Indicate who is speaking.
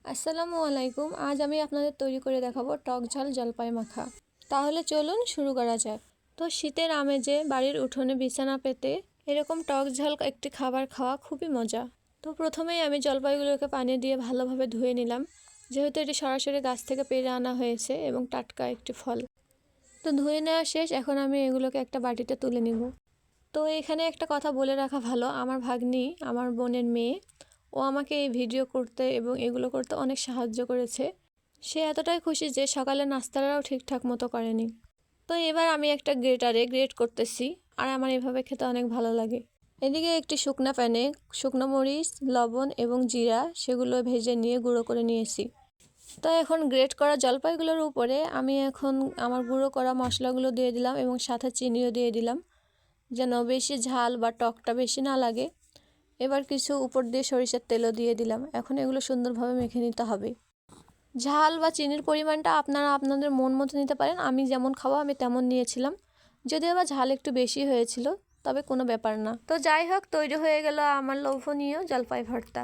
Speaker 1: আসসালামু আলাইকুম। আজ আমি আপনাদের তৈরি করে দেখাবো টক ঝাল জলপাই মাখা। তাহলে চলুন শুরু করা যাক। তো শীতের আমেজে বাড়ির উঠোনে বিছানা পেতে এরকম টক ঝাল একটি খাবার খাওয়া খুবই মজা। তো প্রথমেই আমি জলপাইগুলোকে পানি দিয়ে ভালোভাবে ধুয়ে নিলাম, যেহেতু এটি সরাসরি গাছ থেকে পেড়ে আনা হয়েছে এবং টাটকা একটি ফল। তো ধুয়ে নেওয়া শেষ, এখন আমি এগুলোকে একটা বাটিতে তুলে নিব। তো এখানে একটা কথা বলে রাখা ভালো, আমার ভাগ্নি, আমার বোনের মেয়ে, ও আমাকে এই ভিডিও করতে এবং এগুলো করতে অনেক সাহায্য করেছে। সে এতটাই খুশি যে সকালে নাস্তাটাও ঠিকঠাক মতো করেনি। তো এবার আমি একটা গ্রেটারে গ্রেট করতেছি, আর আমার এভাবে খেতে অনেক ভালো লাগে। এদিকে একটি শুকনা প্যানে শুকনো মরিচ, লবণ এবং জিরা সেগুলো ভেজে নিয়ে গুঁড়ো করে নিয়েছি। তো এখন গ্রেট করা জলপাইগুলোর উপরে আমি এখন আমার গুঁড়ো করা মশলাগুলো দিয়ে দিলাম এবং সাথে চিনিও দিয়ে দিলাম, যেন বেশি ঝাল বা টকটা বেশি না লাগে। এবার কিছু উপর দিয়ে সরিষার তেলও দিয়ে দিলাম। এখন এগুলো সুন্দরভাবে মেখে নিতে হবে। ঝাল বা চিনির পরিমাণটা আপনারা আপনাদের মন মতো নিতে পারেন। আমি যেমন খাবো আমি তেমন নিয়েছিলাম, যদিও বা ঝাল একটু বেশি হয়েছিল, তবে কোনো ব্যাপার না। তো যাই হোক, তৈরি হয়ে গেল আমার লোভনীয় জলপাই ভর্তা।